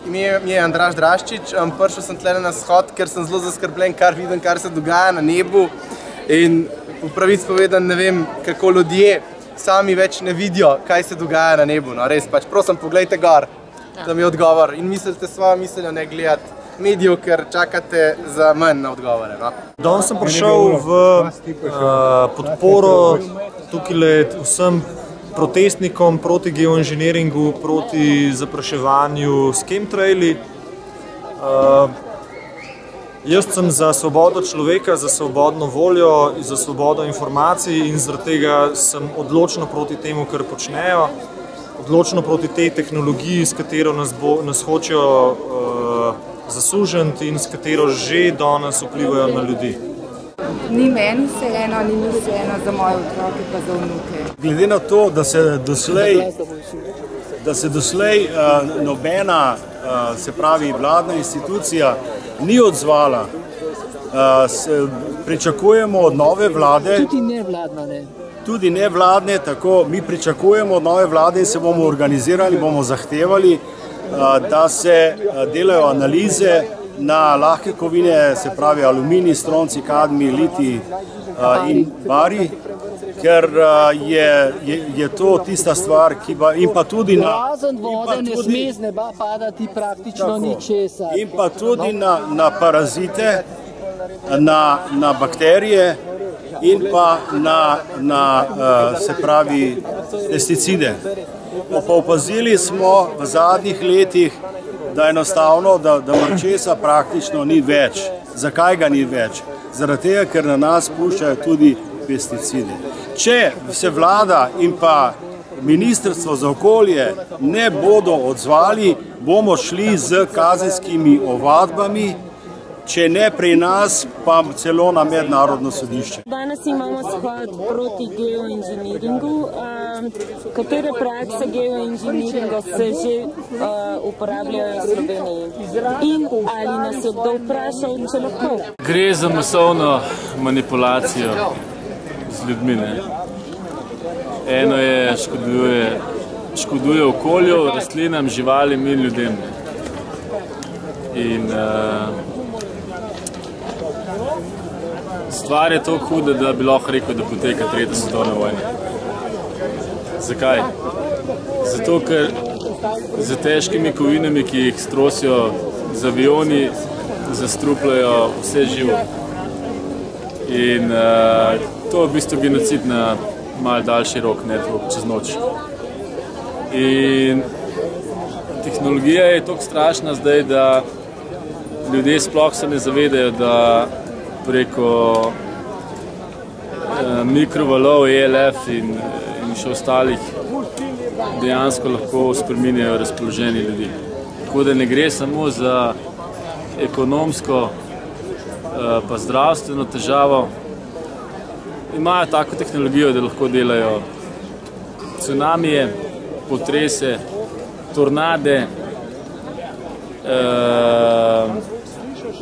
ime mi je Andraž Draščič, prišel sem tle na shod, ker sem zelo zaskrbljen, kar vidim, kar se dogaja na nebu. In v pravici povedan ne vem, kako ljudje sami več ne vidijo, kaj se dogaja na nebu. No, res pač, prosim, poglejte gor, da mi je odgovor. In mislite svojo miseljo, ne gledati medijev, ker čakate za manj na odgovore. No. Danes sem prišel v podporo tukaj vsem protestnikom proti geoinženiringu, proti zapraševanju s chemtraili. Jaz sem za svobodo človeka, za svobodno voljo, za svobodo informacij in zaradi tega sem odločno proti temu, kar počnejo. Odločno proti tej tehnologiji, s katero nas hočejo zasužiti in s katero že danes vplivajo na ljudi. Ni meni vseeno, ni mi vseeno za moje otroke pa za vnuke. Glede na to, da se doslej nobena, se pravi vladna institucija, ni odzvala, pričakujemo od nove vlade, tudi nevladne, tako mi pričakujemo od nove vlade in se bomo organizirali, bomo zahtevali, da se delajo analize na lahke kovine, se pravi aluminij, stronci, kadmij, litij in bari, ker je to tista stvar, ki in pa tudi na... Razen vode ne sme z neba padati praktično ničesar. In pa tudi na parazite, na bakterije in pa na se pravi pesticide. Pa opazili smo v zadnjih letih, da enostavno, da mrčesa praktično ni več. Zakaj ga ni več? Zaradi tega, ker na nas puščajo tudi pesticide. Če se vlada in pa Ministrstvo za okolje ne bodo odzvali, bomo šli z kazenskimi ovadbami, če ne pri nas, pa celo na mednarodno sodišče. Danes imamo shod proti geoinženiringu. Katere prakse geoinženiringa se že uporabljajo v Sloveniji? In ali nas je kdo vprašal, če lahko? Gre za masovno manipulacijo z ljudmi. Eno je škoduje okolju, rastlinam, živalim in ljudem. In stvar je tako huda, da bi lahko rekel, da poteka 3. svetovna vojna. Zakaj? Zato, ker z težkimi kovinami, ki jih strosijo z avioni, zastrupljajo vse živo. In to je v bistvu genocid na malo daljši rok, ne čez noč. In tehnologija je tako strašna zdaj, da ljudje sploh se ne zavedajo, da preko mikrovalov, ELF in še ostalih dejansko lahko spreminjajo razpoloženje ljudi. Tako da ne gre samo za ekonomsko pa zdravstveno težavo. Imajo tako tehnologijo, da lahko delajo cunamije, potrese, tornade,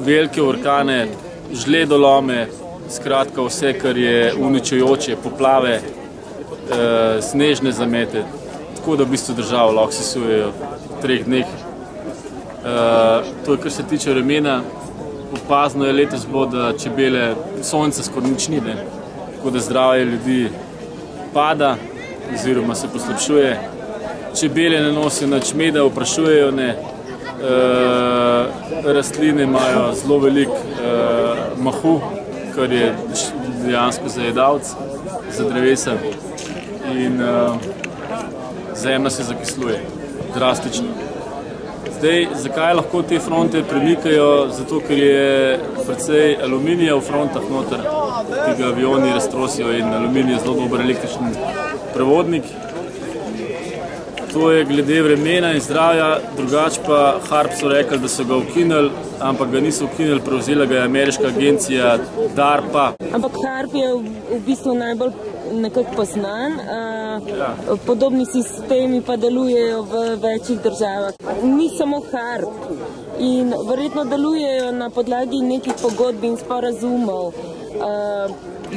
velike orkane, žledolome, skratka vse, kar je uničujoče, poplave, snežne zamete, tako da v bistvu državo lahko sesujejo v 3 dneh. To je, kar se tiče vremena. Opazno je letos bilo, da čebele sonce skoraj nič ni, tako da zdravje ljudi pada oziroma se poslabšuje. Čebele ne nosijo nič meda, oprašujejo ne. Rastline imajo zelo veliko mahu, kar je dejansko zajedavec za drevesa. In zemlja se zakisluje drastično. Zdaj, zakaj lahko te fronte premikajo? Zato, ker je precej aluminija v frontah noter, ki ga avioni raztrosijo, in aluminij je zelo dober električni prevodnik. To je glede vremena in zdravja, drugače pa HAARP so rekli, da so ga ukinili, ampak ga niso ukinili, prevzela ga je ameriška agencija DARPA. Ampak HAARP je v bistvu najbolj nekako poznan. Podobni sistemi pa delujejo v večjih državah. Ni samo HAARP in verjetno delujejo na podlagi nekih pogodb in sporazumov.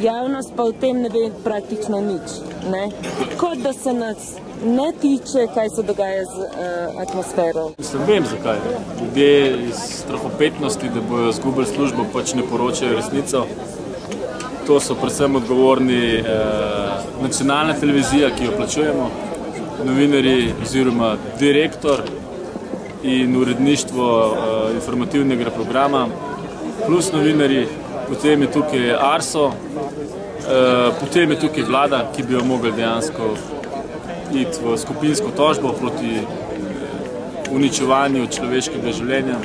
Javnost pa o tem ne ve praktično nič. Kot da se nas ne tiče, kaj se dogaja z atmosfero. Mislim, vem zakaj. Ljudje iz strahopetnosti, da bojo izgubili službo, pač ne poročajo resnico. To so predvsem odgovorni nacionalna televizija, ki jo plačujemo, novinarji oziroma direktor in uredništvo informativnega programa, plus novinarji, potem je tukaj Arso, potem je tukaj vlada, ki bi jo mogli dejansko iti v skupinsko tožbo proti uničevanju človeškega življenja.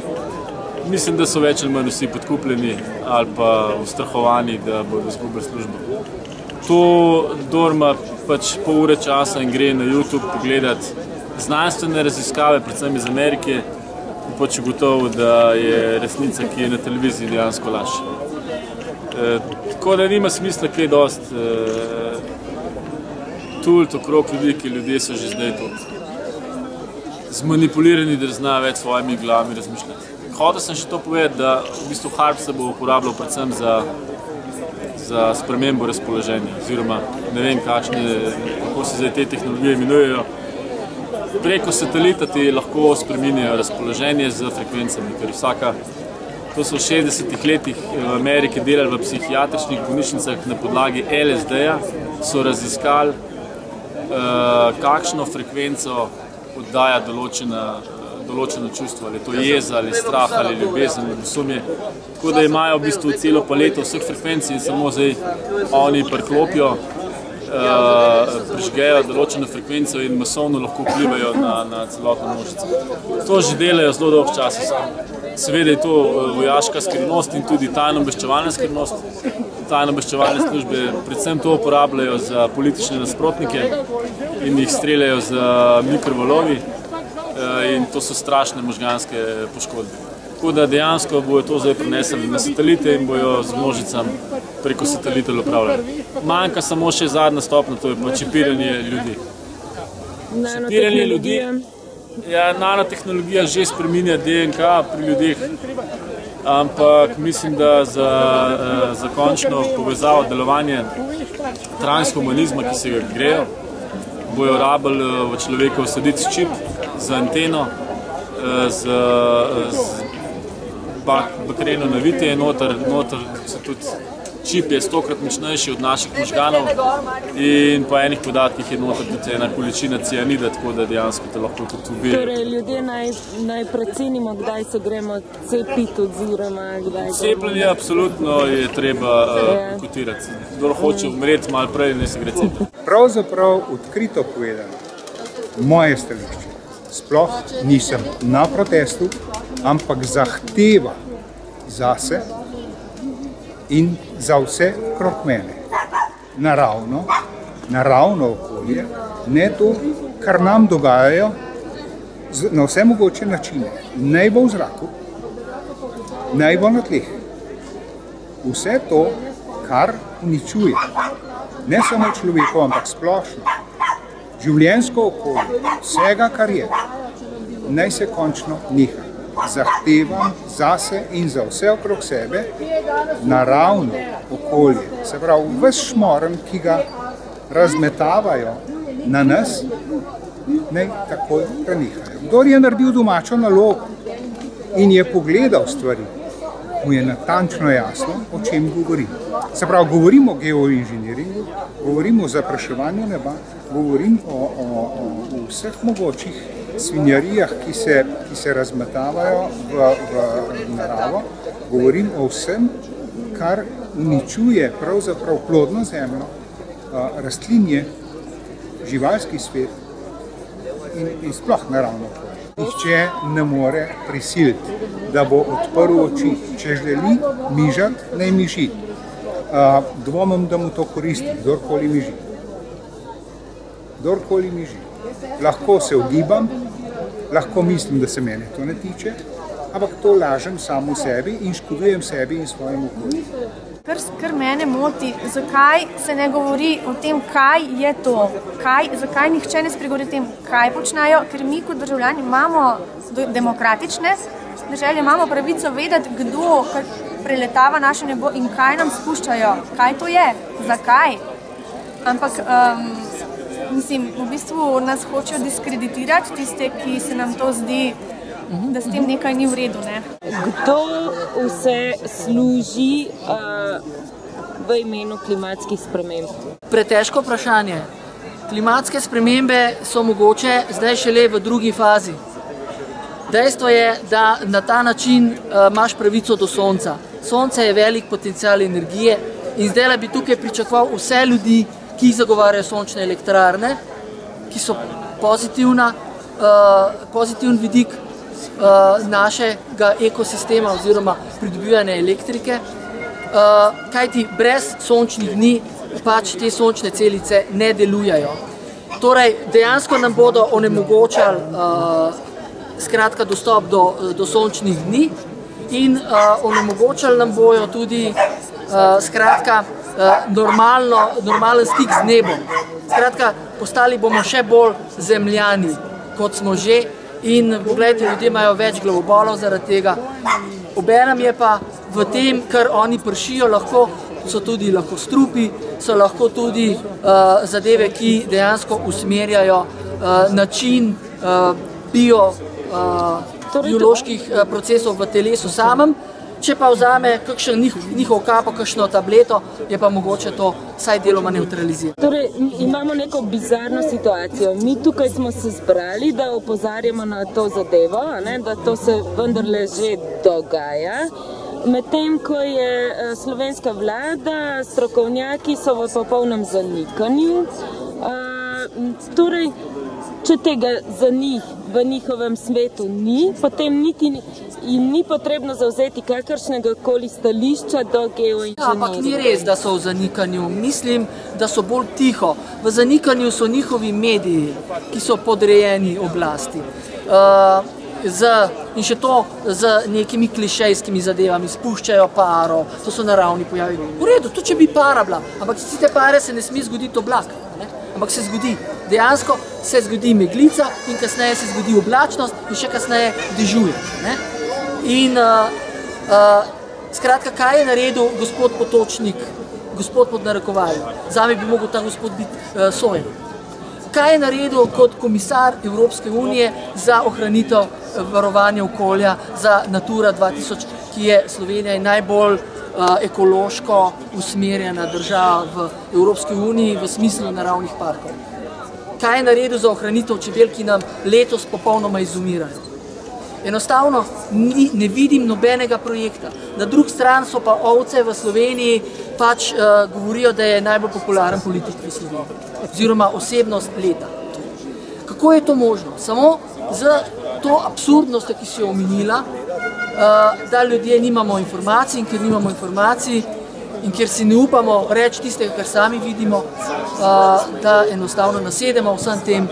Mislim, da so več ali manj vsi podkupljeni ali pa ustrahovani, da bodo izgubili službo. To, kdor ima pač pol ure časa in gre na YouTube pogledati znanstvene raziskave, predvsem iz Amerike, in pač ugotovil, da je resnica, ki je na televiziji, dejansko laž. Tako da nima smisla kaj dost tult okrog ljudi, ki ljudje so že zdaj zmanipulirani, da zna več svojimi glavami razmišljati. Hotel sem še to povedati, da v bistvu HARP se bo uporabljal predvsem za spremembo razpoloženja, oziroma ne vem, kako se zdaj te tehnologije imenujejo. Preko satelita ti lahko spreminjajo razpoloženje z frekvencami, ker to so v 60-ih letih v Ameriki delali v psihiatričnih bolnišnicah na podlagi LSD-ja, so raziskali, kakšno frekvenco oddaja določeno čustvo, ali je to jeza, ali strah, ali ljubezen, ali sumje. Tako da imajo v bistvu celo paleto vseh frekvenc in samo zdaj oni priklopijo, prižgejo določeno frekvenco in masovno lahko vplivajo na celotno množico. To že delajo zelo dolgo časa. Seveda je to vojaška skrivnost in tudi tajno-obveščevalna skrivnost. Tajno-obveščevalne službe predvsem to uporabljajo za politične nasprotnike in jih streljajo z mikrovalovi in to so strašne možganske poškodbe. Tako da dejansko bojo to zdaj prenesli na satelite in bojo z množicam preko satelitov upravljali. Manjka samo še zadnja stopnja, to je pa čipiranje ljudi. Čipiranje ljudi. Ja, nanotehnologija že spreminja DNK pri ljudeh, ampak mislim, da za končno povezavo delovanje transhumanizma, ki se ga grejo, bojo rabili v človeka vsaditi čip z anteno, z bakreno navitje, noter se tudi čip je 100-krat močnejši od naših možganov in po enih podatkih je noter tudi ena količina cianida, tako da dejansko te lahko tudi ubije. Torej, ljudje naj precenimo, kdaj se gremo cepiti oziroma kdaj... Cepljenje absolutno je treba kotirati. Kdor hoče umreti malo prej, ne se gre cepiti. Pravzaprav odkrito povedano, moje stališče, sploh nisem na protestu, ampak zahteva zase in za vse krok mene. Naravno okolje, ne to, kar nam dogajajo na vse mogoče načine. Naj bo v zraku, naj bo na tleh. Vse to, kar uničuje, ne samo človekov, ampak splošno, življenjsko okolje, vsega, kar je, naj se končno neha. Zahtevam zase in za vse okrog sebe naravno okolje, se pravi ves šmoren, ki ga razmetavajo na nas, naj takoj prenehajo. Kdor je naredil domačo nalogo in je pogledal stvari, mu je natančno jasno, o čem govorim. Se pravi, govorim o geoinženiringu, govorim o zapraševanju neba, govorim o vseh mogočih svinjarijah, ki se razmetavajo v naravo, govorim o vsem, kar uničuje pravzaprav plodno zemljo, rastlinje, živalski svet in sploh naravno okolje. Nihče ne more prisiliti, da bo odprl oči. Če želi mižati, naj miži. Dvomim, da mu to koristi, kdorkoli miži. Kdorkoli miži. Lahko se ugibam, lahko mislim, da se mene to ne tiče, ampak to lažem samo sebi in škodujem sebi in svojim okolju. Kar mene moti, zakaj se ne govori o tem, kaj je to, zakaj nihče ne spregovori o tem, kaj počnejo, ker mi kot državljani imamo demokratične države, imamo pravico vedeti, kdo preletava naše nebo in kaj nam spuščajo, kaj to je, zakaj. Ampak mislim, v bistvu nas hočejo diskreditirati, tiste, ki se nam to zdi, da s tem nekaj ni v redu, ne? Kdo vse služi v imenu klimatskih sprememb? Pretežko vprašanje. Klimatske spremembe so mogoče zdaj šele v drugi fazi. Dejstvo je, da na ta način imaš pravico do sonca. Sonce je velik potencial energije in zdaj bi tukaj pričakoval vse ljudi, ki zagovarjajo sončne elektrarne, ki so pozitiven vidik našega ekosistema oziroma pridobivanja elektrike, kajti brez sončnih dni pač te sončne celice ne delujejo. Torej, dejansko nam bodo onemogočali skratka dostop do sončnih dni in onemogočali nam bojo tudi skratka normalen stik z nebom. Skratka, postali bomo še bolj zemljani, kot smo že, in pogledajte, ljudje imajo več glavobolov zaradi tega. Obenem je pa v tem, kar oni pršijo, so tudi lahko strupi, so lahko tudi zadeve, ki dejansko usmerjajo način bioloških procesov v telesu samem. Če pa vzame kakšen njihov kapo, kakšno tableto, je pa mogoče to vsaj deloma neutralizirati. Torej, imamo neko bizarno situacijo. Mi tukaj smo se zbrali, da opozarjamo na to zadevo, da to se vendarle že dogaja. Medtem, ko je slovenska vlada, strokovnjaki so v popolnem zanikanju. Torej, če tega za njih v njihovem svetu ni, potem niti jim ni potrebno zavzeti kakršnega koli stališča do geoinženirja. Ampak ni res, da so v zanikanju. Mislim, da so bolj tiho. V zanikanju so njihovi mediji, ki so podrejeni oblasti. In še to z nekimi klišejskimi zadevami, spuščajo paro, to so naravni pojavi. V redu, to če bi para bila, ampak iz te pare se ne sme zgoditi oblak, ampak se zgodi. Dejansko se zgodi meglica in kasneje se zgodi oblačnost in še kasneje dežuje. In skratka, kaj je naredil gospod Potočnik, gospod pod narekovajem? Zame bi mogel ta gospod biti sojen. Kaj je naredil kot komisar Evropske unije za ohranitev varovanja okolja, za Natura 2000, ki je Slovenija najbolj ekološko usmerjena država v Evropski uniji v smislu naravnih parkov? Kaj je naredil za ohranitev čebel, ki nam letos popolnoma izumirajo? Enostavno ne vidim nobenega projekta. Na drugi strani so pa ovce v Sloveniji pač govorijo, da je najbolj popularen politik v Sloveniji oziroma osebnost leta. Kako je to možno? Samo z to absurdnostjo, ki si jo omenila, da ljudje nimamo informacij in ker nimamo informacij in ker si ne upamo reči tistega, kar sami vidimo, da enostavno nasedemo vsem tem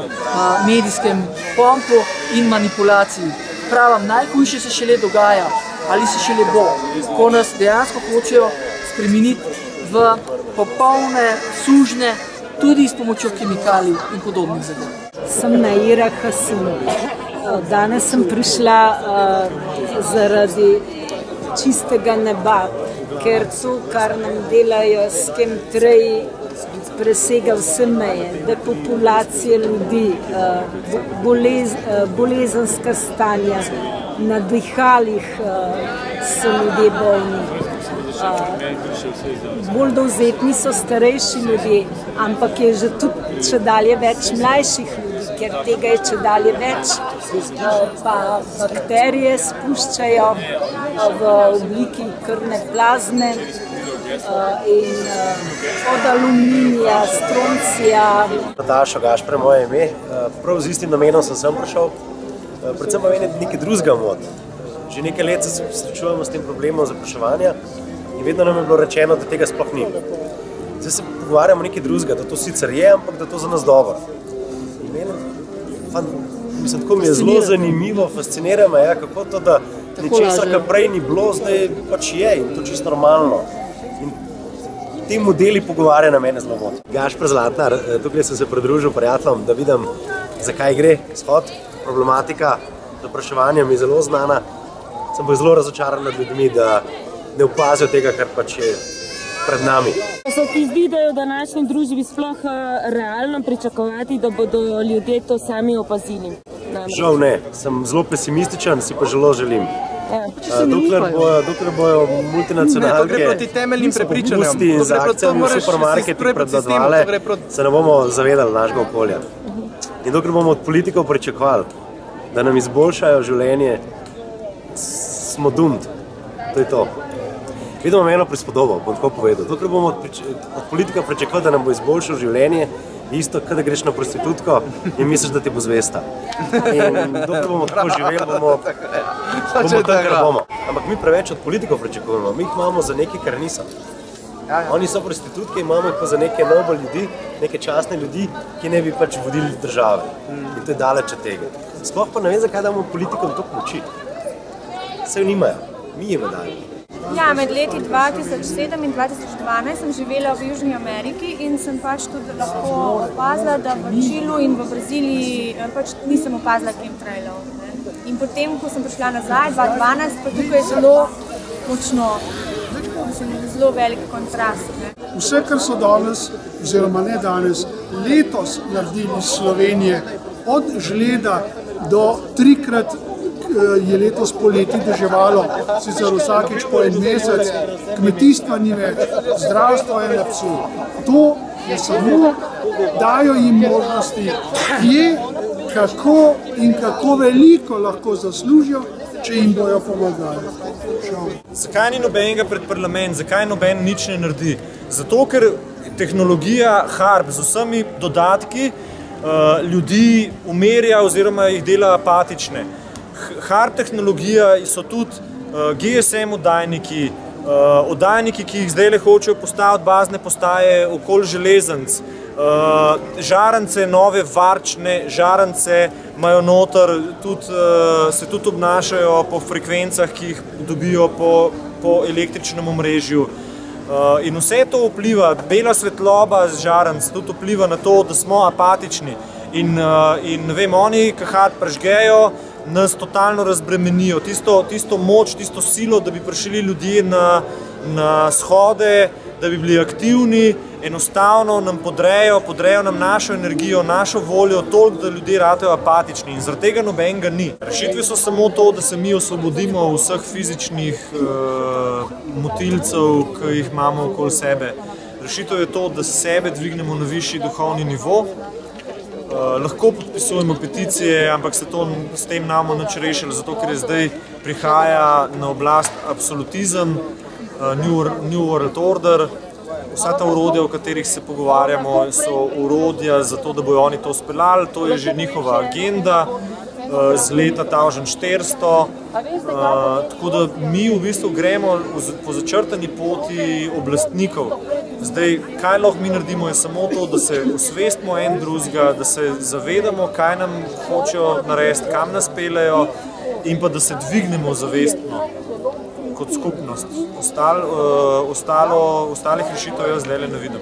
medijskem pompu in manipulaciji. Pravim, najhujše se šele dogaja, ali se šele bo, ko nas dejansko hočejo spremeniti v popolne sužnje, tudi s pomočjo kemikalij in podobnih zadev. Sem Naira Hasim. Danes sem prišla zaradi čistega neba, ker to, kar nam delajo s chemtraili, presega vse meje, depopulacija ljudi, bolezenska stanja, na dihalih so ljudje bolni. Bolj dovzetni so starejši ljudje, ampak je že tudi čedalje več mlajših ljudi, ker tega je čedalje več, pa bakterije spuščajo v obliki krvne plazme in od aluminija, stroncija. Natašo Gašper je moje ime, prav z istim namenom sem prišel, predvsem pa meni nekaj drugega mod. Že nekaj let se srečujemo s tem problemom zapraševanja in vedno nam je bilo rečeno, da tega sploh ni. Zdaj se pogovarjamo nekaj drugega, da to sicer je, ampak da to za nas dobro. In meni, tako mi je zelo zanimivo, fascinira me, kako to, da nečesa, kar prej ni bilo, zdaj pač je in to čisto normalno. In ti modeli pogovarjanja mene zelo moti. Gašper Zlatnar, tukaj sem se pridružil prijateljem, da vidim, zakaj gre shod. Problematika zapraševanja mi je zelo znana. Sem bil zelo razočaran nad ljudmi, da ne opazijo tega, kar pač je pred nami. Se ti zdi, da je v današnji družbi sploh realno pričakovati, da bodo ljudje to sami opazili? Žal ne, sem zelo pesimističen, si pa zelo želim. Dokler bojo multinacionalke to gre proti temeljnim prepričanjem. In z akcijami v supermarketih predvadovale, se ne bomo zavedali našega okolja. In dokler bomo od politikov pričakovali, da nam izboljšajo življenje, smo doomed. To je to. Vidimo eno prispodobo, bom tako povedal. Dokler bomo od politika pričakovali, da nam bo izboljšal življenje, isto, kada greš na prostitutko in misliš, da ti bo zvesta. In dokler bomo tako živeli, bomo tam, kar bomo. Ampak mi preveč od politikov pričakujemo. Mi jih imamo za nekaj, kar niso. Oni so prostitutke, imamo jih pa za neke noble ljudi, neke častne ljudi, ki ne bi pač vodili države. In to je daleč od tega. Sploh pa ne vem, zakaj damo politikom toliko moči. Saj jo nimajo. Mi jim dajemo. Ja, med leti 2007 in 2012 sem živela v Južni Ameriki in sem pač tudi lahko opazila, da v Čilu in v Braziliji pač nisem opazila chemtrailov. In potem, ko sem prišla nazaj, 2012, pa tukaj je zelo močno, zelo velik kontrast. Vse, kar so danes, oziroma ne danes, letos naredili iz Slovenije, od žleda do trikrat je letos poleti deževalo, sicer vsakič po en mesec, kmetijstva ni več, zdravstvo je na psu. To je samo, dajo jim možnosti, kje, kako in kako veliko lahko zaslužijo, če jim bojo pomagali. Zakaj ni nobenega pred parlament, zakaj noben nič ne naredi? Zato, ker tehnologija HARP z vsemi dodatki ljudi umerja oziroma jih dela apatične. HARP tehnologija so tudi GSM oddajniki, oddajniki, ki jih zdaj hočejo postaviti bazne postaje okoli železnic, žarance, nove varčne žarance imajo noter, se tudi obnašajo po frekvencah, ki jih dobijo po električnem omrežju. In vse to vpliva, bela svetloba z žaranc tudi vpliva na to, da smo apatični. In ne vem, oni, ki HARP prežgejo, nas totalno razbremenijo, tisto moč, tisto silo, da bi prišli ljudje na shode, da bi bili aktivni, enostavno nam podrejo nam našo energijo, našo voljo, toliko, da ljudje ratejo apatični in zaradi tega nobenega ni. Rešitve so samo to, da se mi osvobodimo vseh fizičnih motilcev, ki jih imamo okoli sebe. Rešitev je to, da sebe dvignemo na višji duhovni nivo. Lahko podpisujemo peticije, ampak s tem namo nič rešili, zato ker je zdaj prihaja na oblast absolutizem, New World Order. Vsa ta orodja, o katerih se pogovarjamo, so orodja za to, da bojo oni to speljali. To je že njihova agenda z leta 1400. Tako da mi v bistvu gremo po začrtani poti oblastnikov. Zdaj, kaj lahko mi naredimo, je samo to, da se osvestimo en drugega, da se zavedamo, kaj nam hočejo narediti, kam nas peljejo in pa da se dvignemo zavestno kot skupnost. Ostalih rešitev jaz zdaj ne vidim.